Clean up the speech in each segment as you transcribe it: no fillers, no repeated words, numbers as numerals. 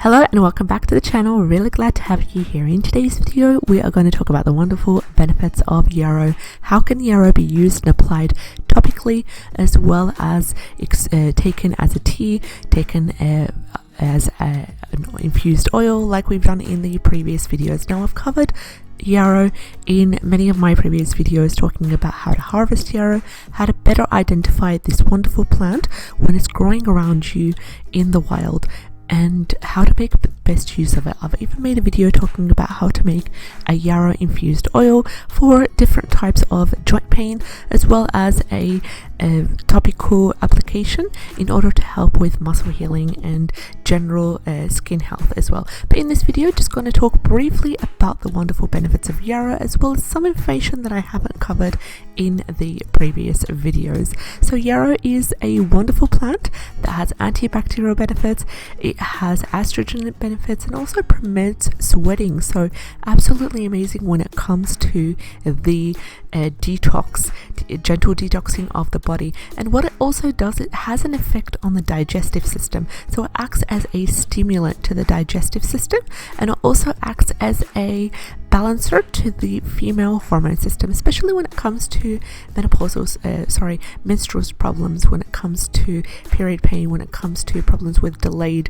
Hello and welcome back to the channel. Really glad to have you here. In today's video we are going to talk about the wonderful benefits of yarrow. How can yarrow be used and applied topically, as well as taken as a tea, taken as an infused oil like we've done in the previous videos. Now I've covered yarrow in many of my previous videos, talking about how to harvest yarrow, how to better identify this wonderful plant when it's growing around you in the wild, and how to make the best use of it. I've even made a video talking about how to make a yarrow infused oil for different types of joint pain, as well as a topical application in order to help with muscle healing and general skin health as well. But in this video, just going to talk briefly about the wonderful benefits of yarrow, as well as some information that I haven't covered in the previous videos. So yarrow is a wonderful plant that has antibacterial benefits, it has astringent benefits, and also promotes sweating. So absolutely amazing when it comes to the gentle detoxing of the body. And what it also does, it has an effect on the digestive system. So it acts as a stimulant to the digestive system, and it also acts as a balancer to the female hormone system, especially when it comes to menstrual problems, when it comes to period pain, when it comes to problems with delayed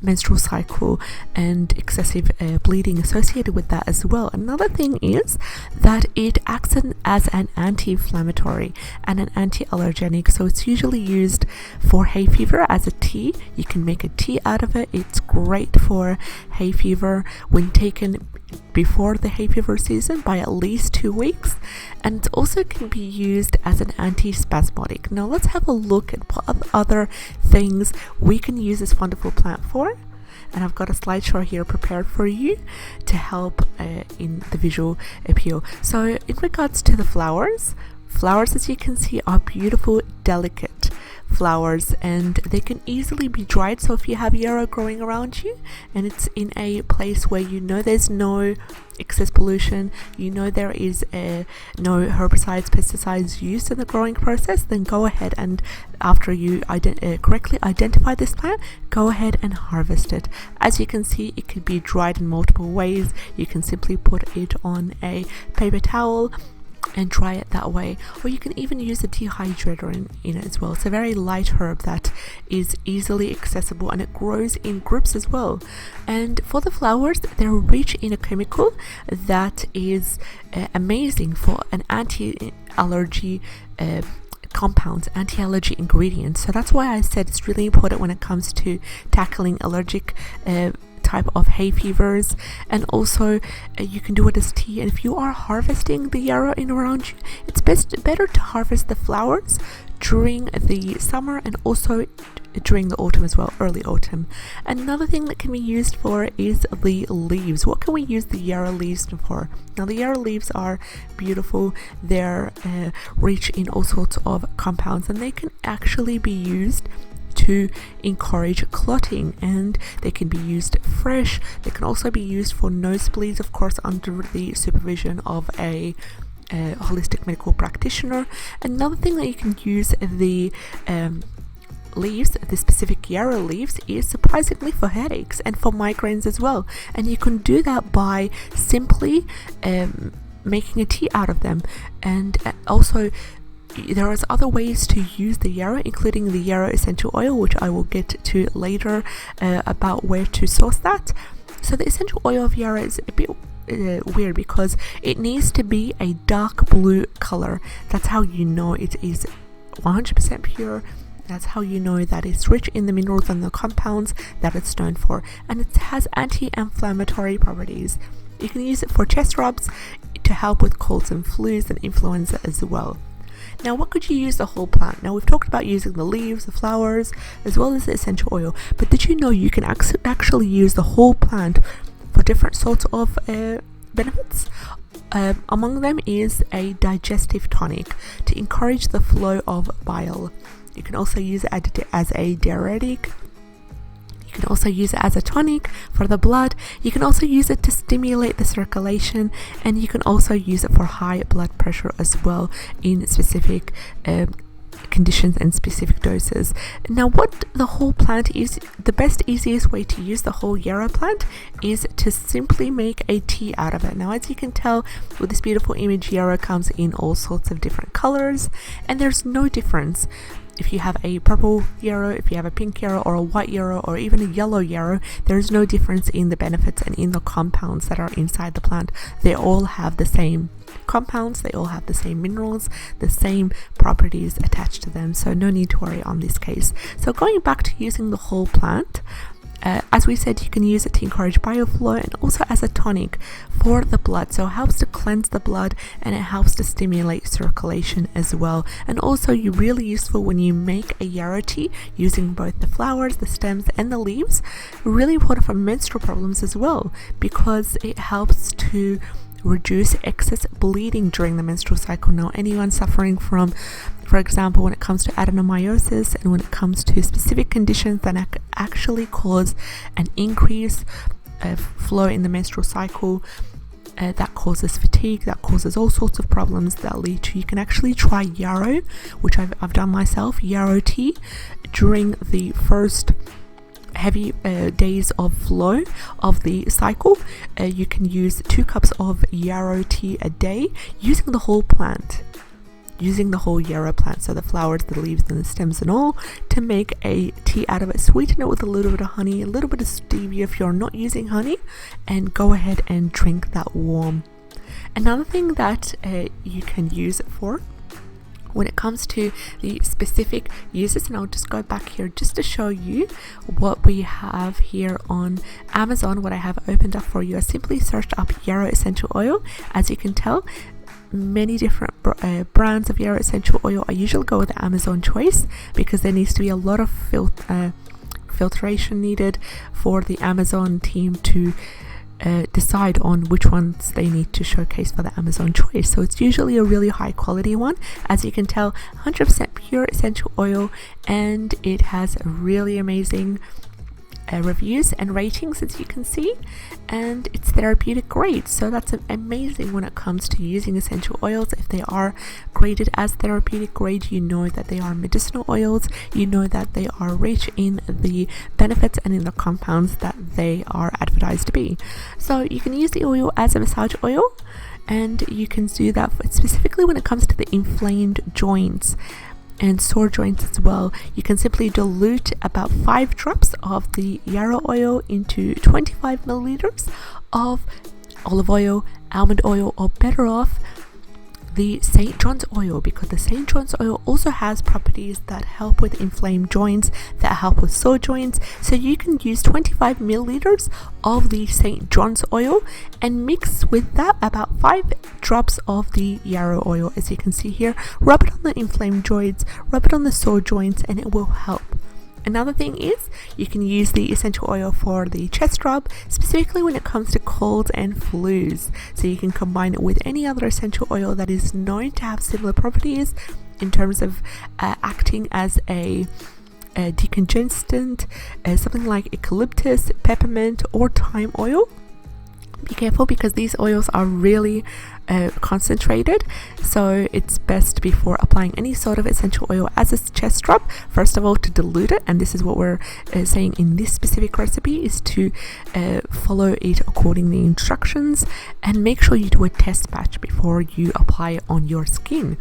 menstrual cycle and excessive bleeding associated with that as well. Another thing is that it acts as an anti-inflammatory and an anti-allergenic. So it's usually used for hay fever as a tea. You can make a tea out of it. It's great for hay fever when taken before the hay fever season by at least 2 weeks, and it also can be used as an anti-spasmodic. Now let's have a look at what other things we can use this wonderful plant for, and I've got a slideshow here prepared for you to help in the visual appeal. So in regards to the flowers, as you can see, are beautiful, delicate flowers, and they can easily be dried. So if you have yarrow growing around you and it's in a place where you know there's no excess pollution, you know there is no herbicides, pesticides used in the growing process, then go ahead and, after you correctly identify this plant, go ahead and harvest it. As you can see, it can be dried in multiple ways. You can simply put it on a paper towel and dry it that way, or you can even use a dehydrator in it as well. It's a very light herb that is easily accessible, and it grows in groups as well. And for the flowers, they're rich in a chemical that is amazing for an anti-allergy compounds, anti-allergy ingredients. So that's why I said it's really important when it comes to tackling allergic type of hay fevers. And also you can do it as tea. And if you are harvesting the yarrow in around you, it's better to harvest the flowers during the summer and also during the autumn as well, early autumn. Another thing that can be used for is the leaves. What can we use the yarrow leaves for? Now the yarrow leaves are beautiful. They're rich in all sorts of compounds, and they can actually be used to encourage clotting, and they can be used fresh. They can also be used for nosebleeds, of course under the supervision of a holistic medical practitioner. Another thing that you can use the leaves, the specific yarrow leaves, is surprisingly for headaches and for migraines as well. And you can do that by simply making a tea out of them. And also there is other ways to use the yarrow, including the yarrow essential oil, which I will get to later about where to source that. So the essential oil of yarrow is a bit weird because it needs to be a dark blue color. That's how you know it is 100% pure. That's how you know that it's rich in the minerals and the compounds that it's known for, and it has anti-inflammatory properties. You can use it for chest rubs to help with colds and flus and influenza as well. Now, what could you use the whole plant? Now, we've talked about using the leaves, the flowers, as well as the essential oil, but did you know you can actually use the whole plant for different sorts of benefits? Among them is a digestive tonic to encourage the flow of bile. You can also use it as a diuretic. You can also use it as a tonic for the blood. You can also use it to stimulate the circulation, and you can also use it for high blood pressure as well in specific conditions and specific doses. Now, what the whole plant is, the best easiest way to use the whole yarrow plant is to simply make a tea out of it. Now, as you can tell with this beautiful image, yarrow comes in all sorts of different colors, and there's no difference if you have a purple yarrow, if you have a pink yarrow, or a white yarrow, or even a yellow yarrow. There's no difference in the benefits and in the compounds that are inside the plant. They all have the same compounds, they all have the same minerals, the same properties attached to them, so no need to worry on this case. So going back to using the whole plant, as we said, you can use it to encourage bioflow and also as a tonic for the blood. So it helps to cleanse the blood and it helps to stimulate circulation as well. And also you're really useful when you make a yarrow tea using both the flowers, the stems and the leaves. Really important for menstrual problems as well, because it helps to reduce excess bleeding during the menstrual cycle. Now, anyone suffering from, for example, when it comes to adenomyosis and when it comes to specific conditions that actually cause an increase of flow in the menstrual cycle, that causes fatigue, that causes all sorts of problems that lead to, you can actually try yarrow, which I've done myself, yarrow tea during the first heavy days of flow of the cycle. You can use 2 cups of yarrow tea a day using the whole plant, using the whole yarrow plant, so the flowers, the leaves and the stems and all, to make a tea out of it. Sweeten it with a little bit of honey, a little bit of stevia if you're not using honey, and go ahead and drink that warm. Another thing that you can use it for when it comes to the specific uses, and I'll just go back here just to show you what we have here on Amazon. What I have opened up for you, I simply searched up yarrow essential oil. As you can tell, many different brands of yarrow essential oil. I usually go with the Amazon choice because there needs to be a lot of filtration needed for the Amazon team to decide on which ones they need to showcase for the Amazon choice. So it's usually a really high quality one. As you can tell, 100% pure essential oil, and it has really amazing reviews and ratings, as you can see, and it's therapeutic grade. So that's amazing when it comes to using essential oils. If they are graded as therapeutic grade, you know that they are medicinal oils, you know that they are rich in the benefits and in the compounds that they are advertised to be. So you can use the oil as a massage oil, and you can do that specifically when it comes to the inflamed joints and sore joints as well. You can simply dilute about 5 drops of the yarrow oil into 25 milliliters of olive oil, almond oil, or better off, the St. John's oil, because the St. John's oil also has properties that help with inflamed joints, that help with sore joints. So you can use 25 milliliters of the St. John's oil and mix with that about 5 drops of the yarrow oil. As you can see here, rub it on the inflamed joints, rub it on the sore joints, and it will help. Another thing is you can use the essential oil for the chest rub, specifically when it comes to colds and flus. So you can combine it with any other essential oil that is known to have similar properties in terms of acting as a decongestant, something like eucalyptus, peppermint, or thyme oil. Be careful because these oils are really concentrated, so it's best before applying any sort of essential oil as a chest rub, first of all, to dilute it. And this is what we're saying in this specific recipe, is to follow it according to the instructions, and make sure you do a test batch before you apply it on your skin,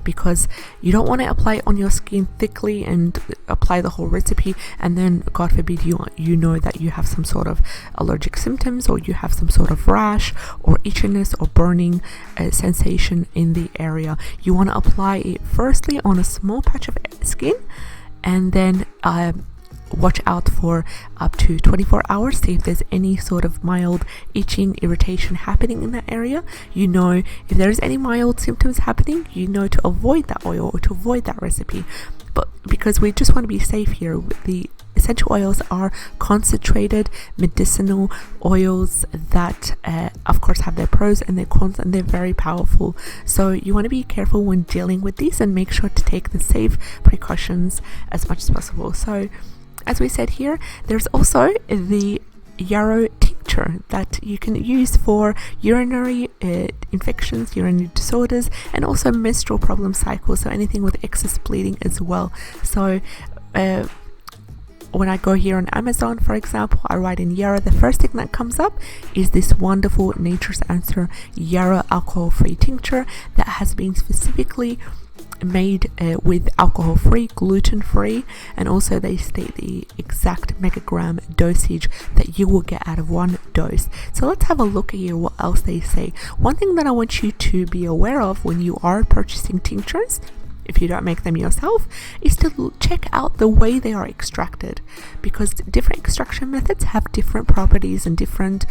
because you don't want to apply it on your skin thickly and apply the whole recipe, and then God forbid you know that you have some sort of allergic symptoms, or you have some sort of rash or itchiness or burning sensation in the area. You want to apply it firstly on a small patch of skin, and then watch out for up to 24 hours, see if there's any sort of mild itching, irritation happening in that area. You know, if there's any mild symptoms happening, you know to avoid that oil or to avoid that recipe. But because we just want to be safe here, the essential oils are concentrated medicinal oils that of course have their pros and their cons, and they're very powerful. So you want to be careful when dealing with these and make sure to take the safe precautions as much as possible. So as we said here, there's also the yarrow tincture tincture that you can use for urinary infections, urinary disorders, and also menstrual problem cycles, so anything with excess bleeding as well. So when I go here on Amazon, for example, I write in Yarrow, the first thing that comes up is this wonderful Nature's Answer Yarrow alcohol-free tincture that has been specifically made with alcohol-free, gluten-free, and also they state the exact megagram dosage that you will get out of one dose. So let's have a look here what else they say. One thing that I want you to be aware of when you are purchasing tinctures, if you don't make them yourself, is to check out the way they are extracted, because different extraction methods have different properties and different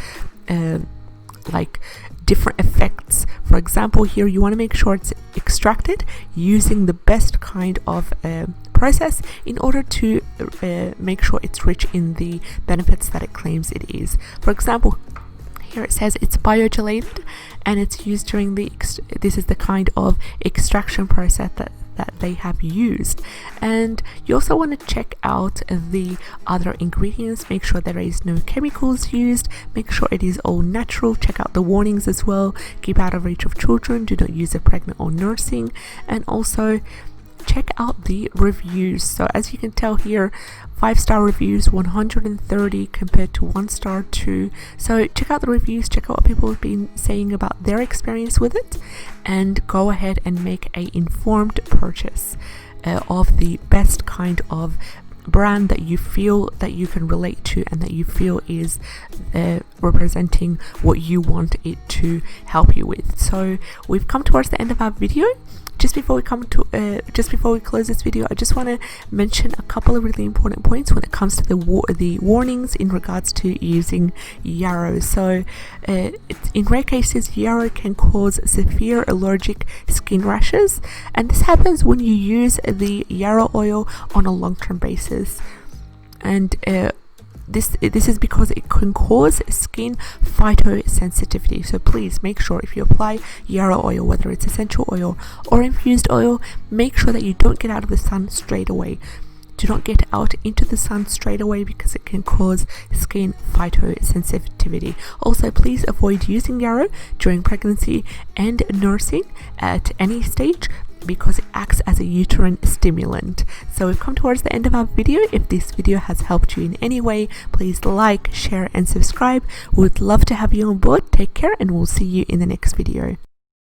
different effects. For example, here you want to make sure it's extracted using the best kind of process in order to make sure it's rich in the benefits that it claims it is. For example, here it says it's biogelated and it's used during this is the kind of extraction process that they have used. And you also want to check out the other ingredients, make sure there is no chemicals used, make sure it is all natural, check out the warnings as well, keep out of reach of children, do not use it pregnant or nursing, and also check out the reviews. So as you can tell here, 5-star reviews 130 compared to 1-star 2. So check out the reviews, check out what people have been saying about their experience with it, and go ahead and make a informed purchase of the best kind of brand that you feel that you can relate to and that you feel is representing what you want it to help you with. So we've come towards the end of our video. Just before we close this video, I just want to mention a couple of really important points when it comes to the warnings in regards to using Yarrow. So in rare cases, Yarrow can cause severe allergic skin rashes, and this happens when you use the Yarrow oil on a long-term basis. And this is because it can cause skin phytosensitivity. So please make sure if you apply Yarrow oil, whether it's essential oil or infused oil, make sure that you don't get out of the sun straight away. Do not get out into the sun straight away because it can cause skin phytosensitivity. Also, please avoid using Yarrow during pregnancy and nursing at any stage, because it acts as a uterine stimulant. So we've come towards the end of our video. If this video has helped you in any way, please like, share and subscribe. We would love to have you on board. Take care and we'll see you in the next video.